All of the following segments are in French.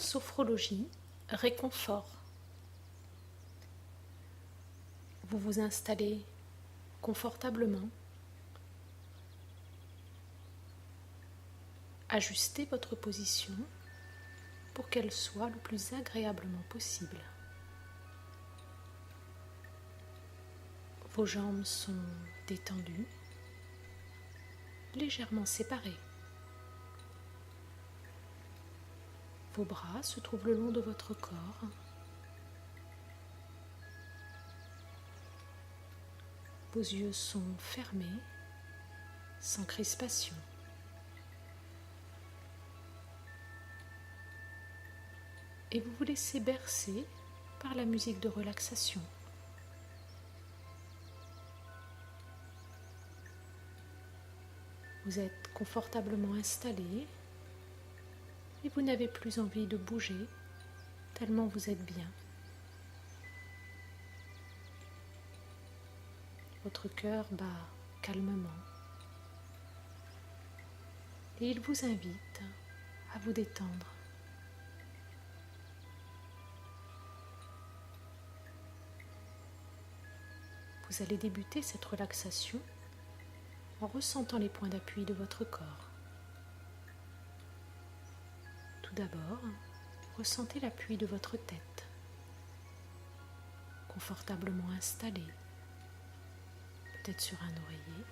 Sophrologie, réconfort. Vous vous installez confortablement. Ajustez votre position pour qu'elle soit le plus agréablement possible. Vos jambes sont détendues, légèrement séparées. Vos bras se trouvent le long de votre corps. Vos yeux sont fermés, sans crispation. Et vous vous laissez bercer par la musique de relaxation. Vous êtes confortablement installé et vous n'avez plus envie de bouger tellement vous êtes bien. Votre cœur bat calmement et il vous invite à vous détendre. Vous allez débuter cette relaxation en ressentant les points d'appui de votre corps. Tout d'abord, ressentez l'appui de votre tête, confortablement installée, peut-être sur un oreiller.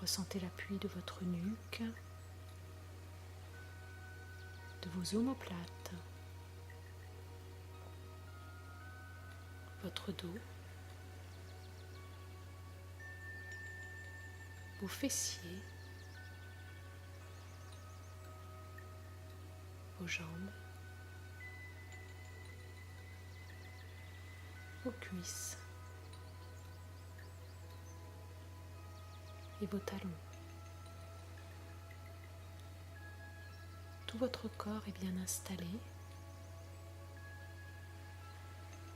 Ressentez l'appui de votre nuque, de vos omoplates, votre dos, vos fessiers, vos jambes, vos cuisses et vos talons. Tout votre corps est bien installé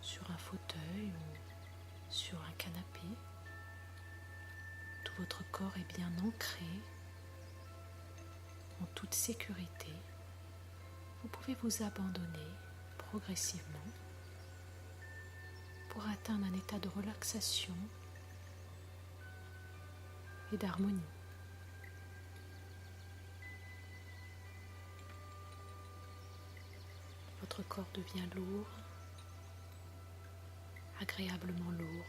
sur un fauteuil ou sur un canapé. Tout votre corps est bien ancré en toute sécurité. Vous pouvez vous abandonner progressivement pour atteindre un état de relaxation et d'harmonie. Votre corps devient lourd, agréablement lourd.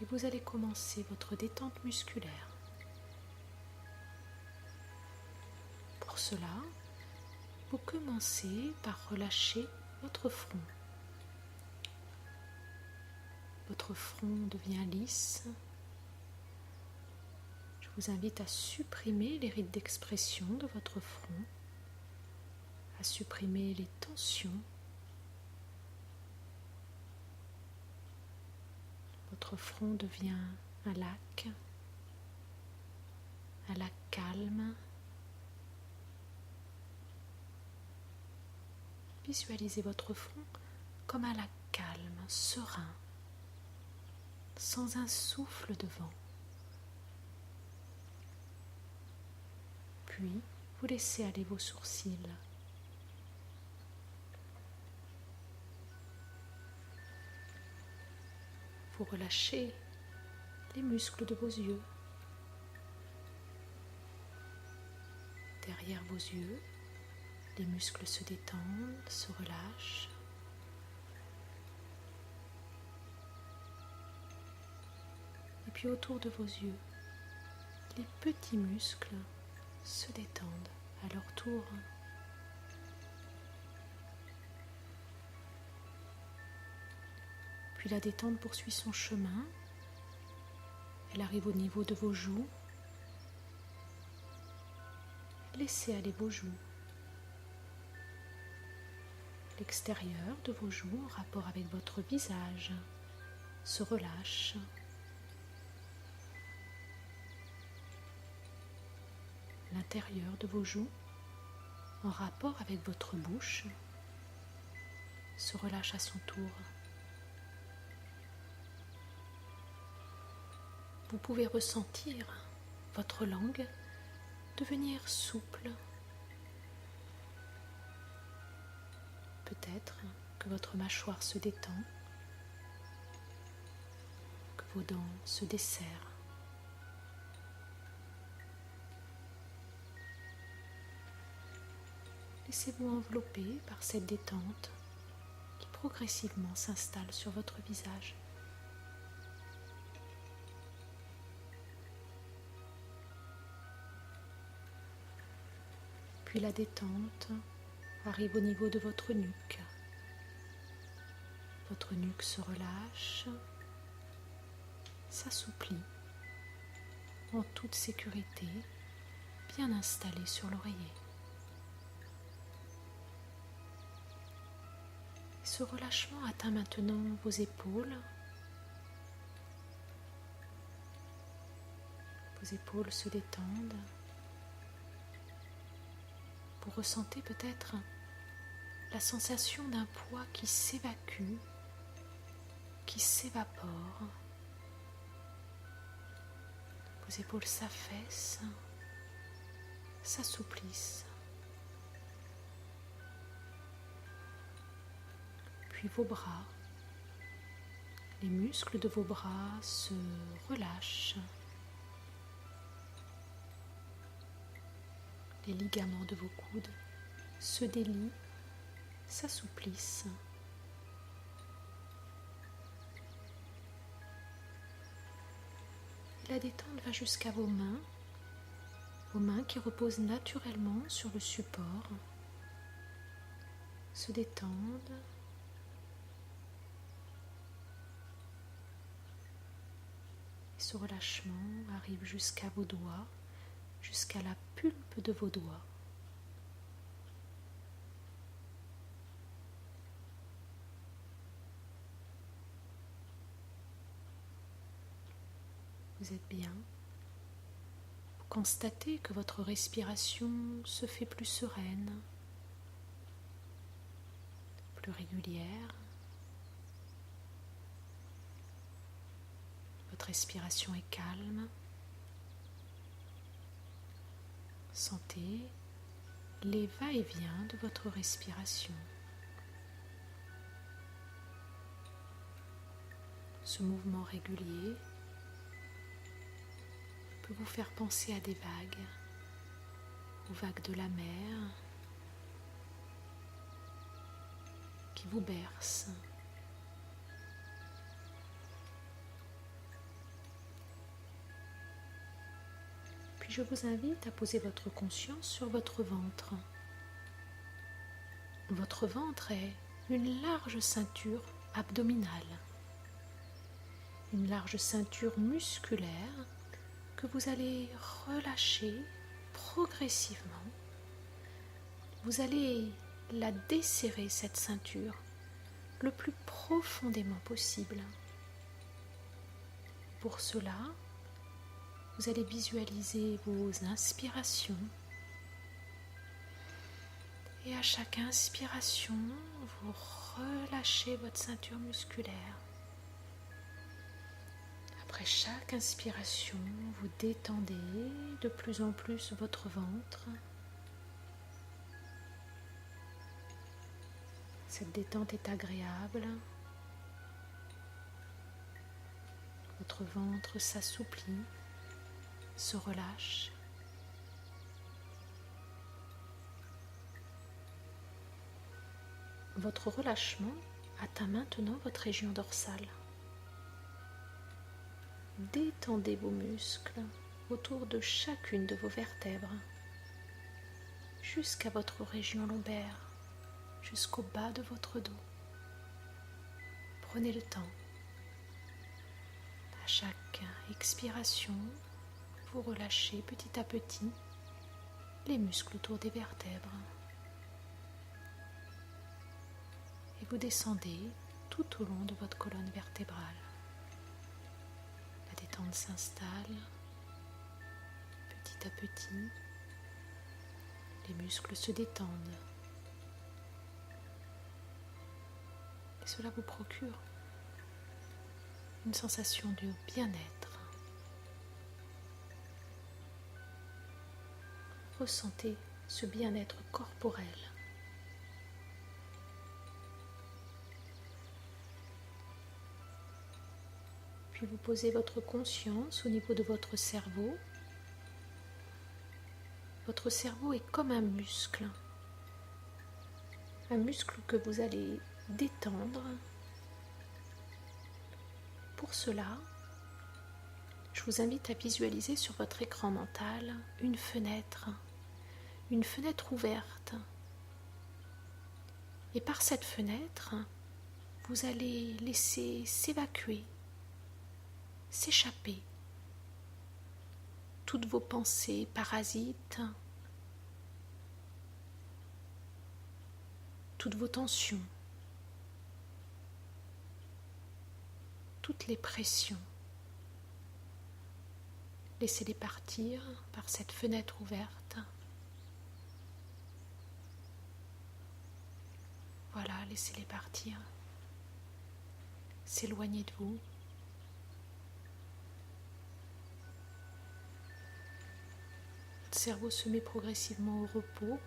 Et vous allez commencer votre détente musculaire. Pour cela, vous commencez par relâcher votre front. Votre front devient lisse. Je vous invite à supprimer les rides d'expression de votre front, à supprimer les tensions. Votre front devient un lac calme. Visualisez votre front comme un lac calme, serein, sans un souffle de vent. Puis, vous laissez aller vos sourcils. Vous relâchez les muscles de vos yeux. Derrière vos yeux, les muscles se détendent, se relâchent. Et puis autour de vos yeux, les petits muscles se détendent à leur tour. Puis la détente poursuit son chemin. Elle arrive au niveau de vos joues. Laissez aller vos joues. L'extérieur de vos joues, en rapport avec votre visage, se relâche. L'intérieur de vos joues, en rapport avec votre bouche, se relâche à son tour. Vous pouvez ressentir votre langue devenir souple. Peut-être que votre mâchoire se détend, que vos dents se desserrent. Laissez-vous envelopper par cette détente qui progressivement s'installe sur votre visage. Puis la détente arrive au niveau de votre nuque. Votre nuque se relâche, s'assouplit en toute sécurité, bien installée sur l'oreiller. Ce relâchement atteint maintenant vos épaules. Vos épaules se détendent. Vous ressentez peut-être la sensation d'un poids qui s'évacue, qui s'évapore. Vos épaules s'affaissent, s'assouplissent. Puis vos bras, les muscles de vos bras se relâchent. Les ligaments de vos coudes se délient, s'assouplissent. Et la détente va jusqu'à vos mains qui reposent naturellement sur le support, se détendent. Et ce relâchement arrive jusqu'à vos doigts, jusqu'à la pulpe de vos doigts. Vous êtes bien. Vous constatez que votre respiration se fait plus sereine, plus régulière. Votre respiration est calme. Sentez les va-et-vient de votre respiration. Ce mouvement régulier peut vous faire penser à des vagues, aux vagues de la mer qui vous bercent. Puis je vous invite à poser votre conscience sur votre ventre. Votre ventre est une large ceinture abdominale, une large ceinture musculaire que vous allez relâcher progressivement. Vous allez la desserrer, cette ceinture, le plus profondément possible. Pour cela, vous allez visualiser vos inspirations et à chaque inspiration, vous relâchez votre ceinture musculaire. Après chaque inspiration, vous détendez de plus en plus votre ventre. Cette détente est agréable. Votre ventre s'assouplit, se relâche. Votre relâchement atteint maintenant votre région dorsale. Détendez vos muscles autour de chacune de vos vertèbres, jusqu'à votre région lombaire, jusqu'au bas de votre dos. Prenez le temps. À chaque expiration, vous relâchez petit à petit les muscles autour des vertèbres. Et vous descendez tout au long de votre colonne vertébrale. La détente s'installe petit à petit. Les muscles se détendent. Et cela vous procure une sensation de bien-être. Ressentez ce bien-être corporel. Puis vous posez votre conscience au niveau de votre cerveau. Votre cerveau est comme un muscle que vous allez détendre. Pour cela, je vous invite à visualiser sur votre écran mental une fenêtre ouverte. Et par cette fenêtre, vous allez laisser s'évacuer, s'échapper toutes vos pensées parasites, toutes vos tensions, toutes les pressions. Laissez-les partir par cette fenêtre ouverte. Voilà, laissez-les partir. S'éloigner de vous. Votre cerveau se met progressivement au repos,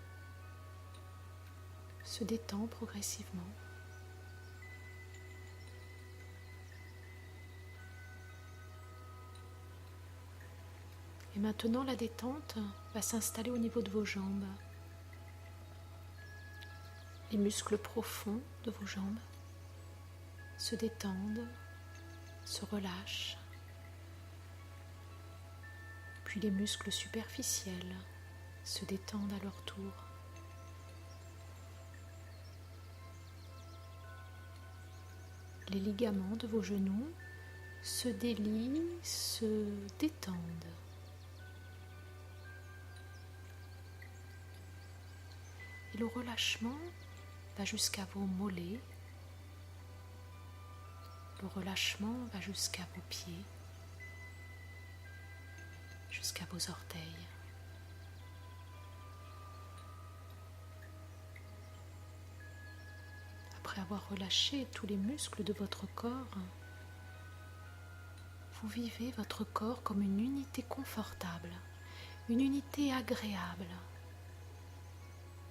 se détend progressivement. Et maintenant, la détente va s'installer au niveau de vos jambes. Les muscles profonds de vos jambes se détendent, se relâchent. Puis les muscles superficiels se détendent à leur tour. Les ligaments de vos genoux se délient, se détendent. Et le relâchement va jusqu'à vos mollets. Le relâchement va jusqu'à vos pieds, jusqu'à vos orteils. Après avoir relâché tous les muscles de votre corps, vous vivez votre corps comme une unité confortable, une unité agréable.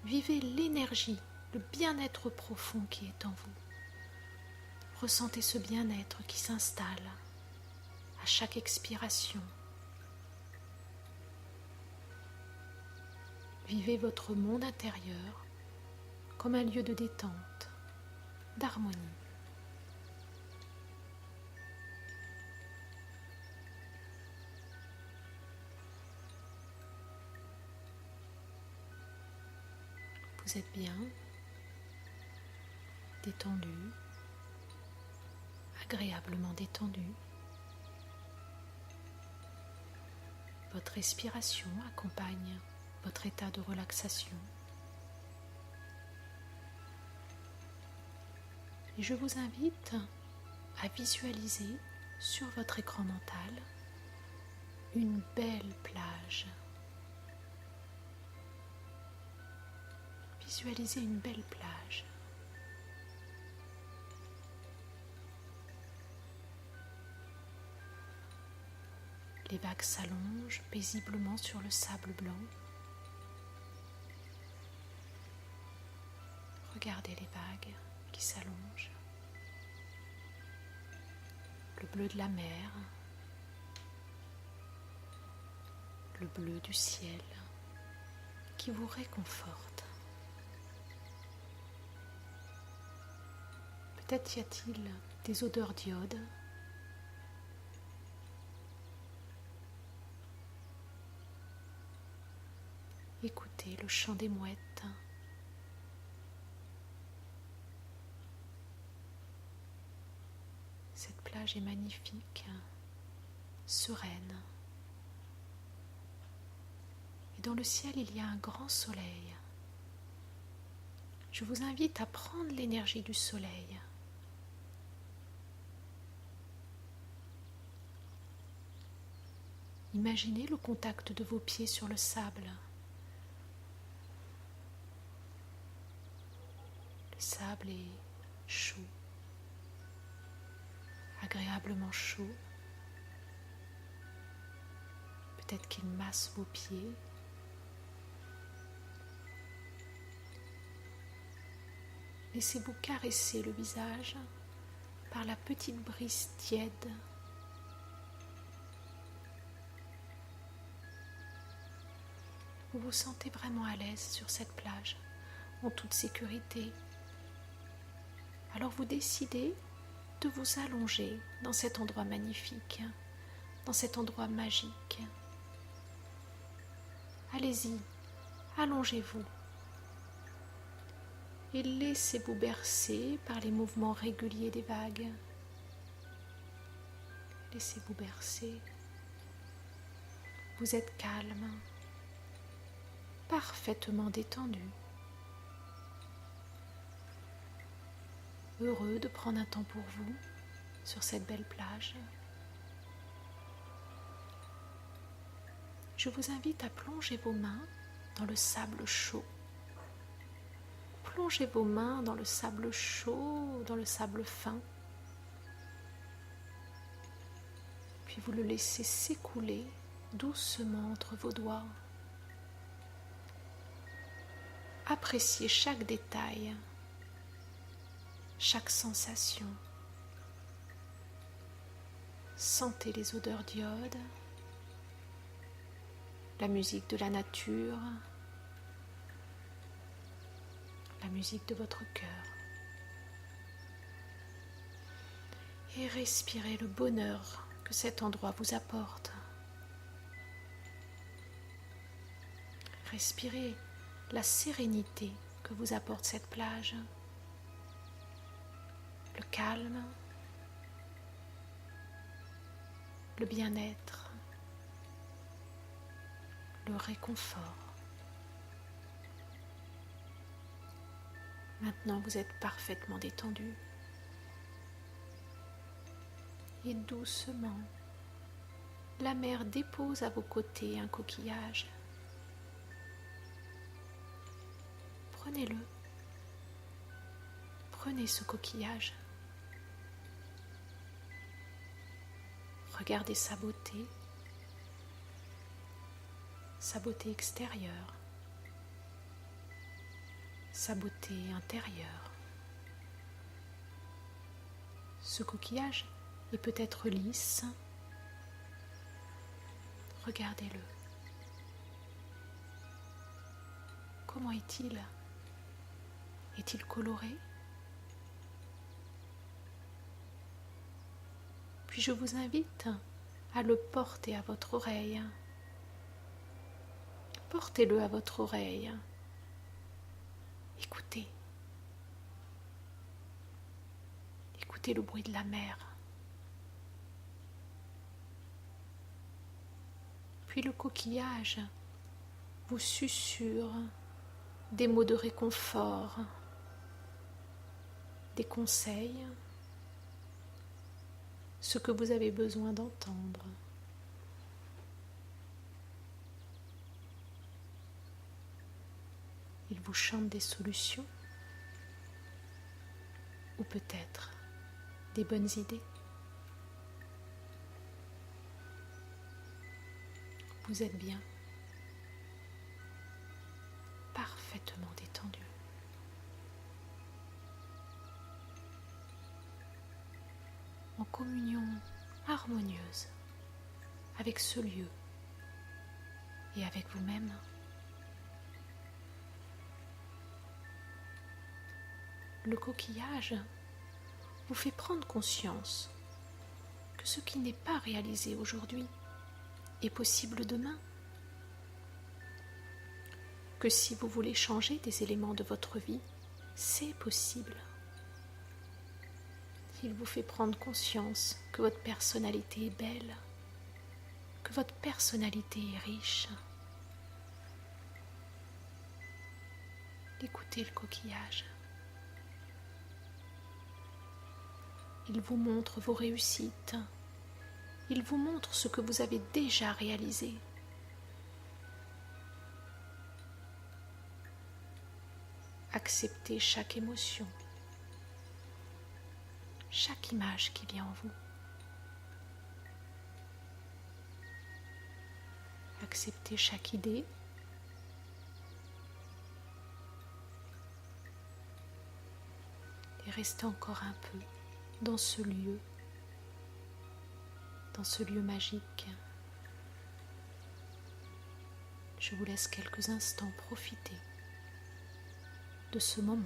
Vivez l'énergie, le bien-être profond qui est en vous. Ressentez ce bien-être qui s'installe à chaque expiration. Vivez votre monde intérieur comme un lieu de détente, d'harmonie. Vous êtes bien, détendu, agréablement détendu. Votre respiration accompagne votre état de relaxation. Et je vous invite à visualiser sur votre écran mental une belle plage. Visualisez une belle plage. Les vagues s'allongent paisiblement sur le sable blanc. Regardez les vagues qui s'allongent. Le bleu de la mer, le bleu du ciel qui vous réconforte. Peut-être y a-t-il des odeurs d'iode. Écoutez le chant des mouettes. Cette plage est magnifique, sereine. Et dans le ciel, il y a un grand soleil. Je vous invite à prendre l'énergie du soleil. Imaginez le contact de vos pieds sur le sable. Le sable est chaud, agréablement chaud. Peut-être qu'il masse vos pieds, Laissez-vous caresser le visage par la petite brise tiède. Vous vous sentez vraiment à l'aise sur cette plage, en toute sécurité. Alors vous décidez de vous allonger dans cet endroit magnifique, dans cet endroit magique. Allez-y, allongez-vous et laissez-vous bercer par les mouvements réguliers des vagues. Laissez-vous bercer. Vous êtes calme, parfaitement détendu, heureux de prendre un temps pour vous sur cette belle plage. Je vous invite à plonger vos mains dans le sable chaud. Plongez vos mains dans le sable chaud, dans le sable fin. Puis vous le laissez s'écouler doucement entre vos doigts. Appréciez chaque détail, chaque sensation. Sentez les odeurs d'iode, la musique de la nature, la musique de votre cœur. Et respirez le bonheur que cet endroit vous apporte. Respirez la sérénité que vous apporte cette plage, le calme, le bien-être, le réconfort. Maintenant, vous êtes parfaitement détendu. Et doucement, la mer dépose à vos côtés un coquillage. Prenez-le. Prenez ce coquillage. Regardez sa beauté extérieure, sa beauté intérieure. Ce coquillage est peut-être lisse. Regardez-le. Comment est-il ? Est-il coloré ? Puis je vous invite à le porter à votre oreille. Portez-le à votre oreille. Écoutez. Écoutez le bruit de la mer. Puis le coquillage vous susurre des mots de réconfort, des conseils, ce que vous avez besoin d'entendre. Il vous chante des solutions ou peut-être des bonnes idées. Vous êtes bien, parfaitement détendu. En communion harmonieuse avec ce lieu et avec vous-même. Le coquillage vous fait prendre conscience que ce qui n'est pas réalisé aujourd'hui est possible demain. Que si vous voulez changer des éléments de votre vie, c'est possible. Il vous fait prendre conscience que votre personnalité est belle, que votre personnalité est riche. Écoutez le coquillage. Il vous montre vos réussites. Il vous montre ce que vous avez déjà réalisé. Acceptez chaque émotion, chaque image qui vient en vous. Acceptez chaque idée. et restez encore un peu dans ce lieu magique. Je vous laisse quelques instants profiter de ce moment.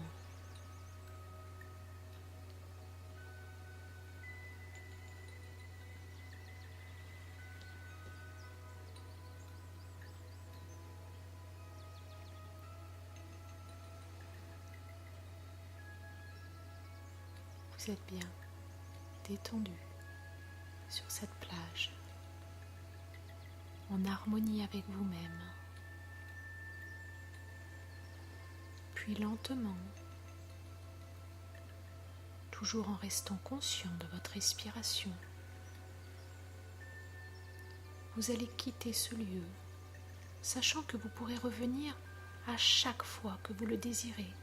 Vous êtes bien détendu sur cette plage, en harmonie avec vous-même. Puis lentement, toujours en restant conscient de votre respiration, vous allez quitter ce lieu, sachant que vous pourrez revenir à chaque fois que vous le désirez,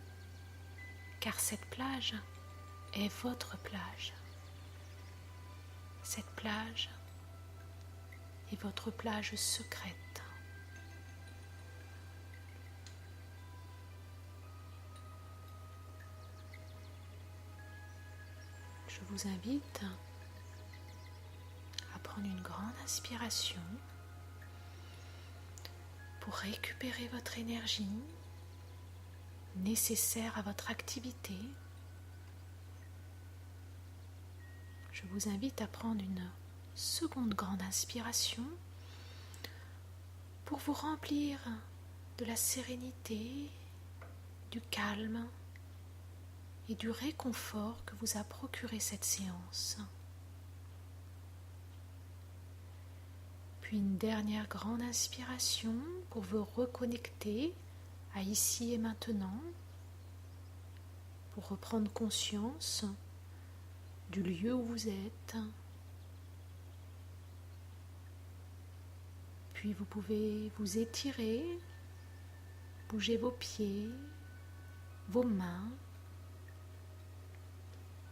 car cette plage est votre plage. Cette plage est votre plage secrète. Je vous invite à prendre une grande inspiration pour récupérer votre énergie nécessaire à votre activité. Je vous invite à prendre une seconde grande inspiration pour vous remplir de la sérénité, du calme et du réconfort que vous a procuré cette séance. Puis une dernière grande inspiration pour vous reconnecter à ici et maintenant, pour reprendre conscience du lieu où vous êtes. Puis vous pouvez vous étirer, bouger vos pieds, vos mains.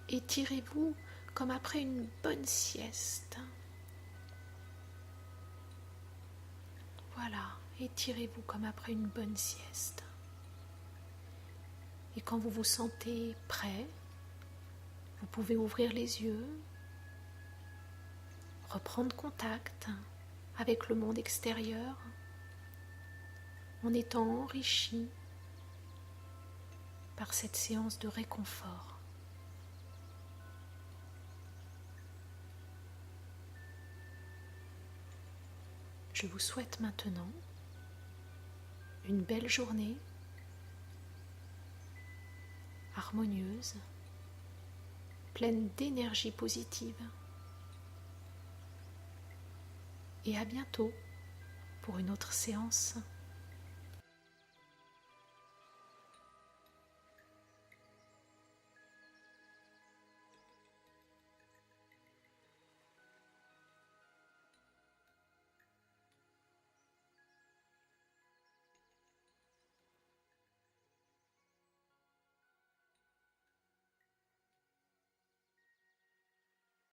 Étirez-vous comme après une bonne sieste. Voilà, étirez-vous comme après une bonne sieste. Et quand vous vous sentez prêt, vous pouvez ouvrir les yeux, reprendre contact avec le monde extérieur en étant enrichi par cette séance de réconfort. Je vous souhaite maintenant une belle journée harmonieuse, pleine d'énergie positive. Et à bientôt pour une autre séance.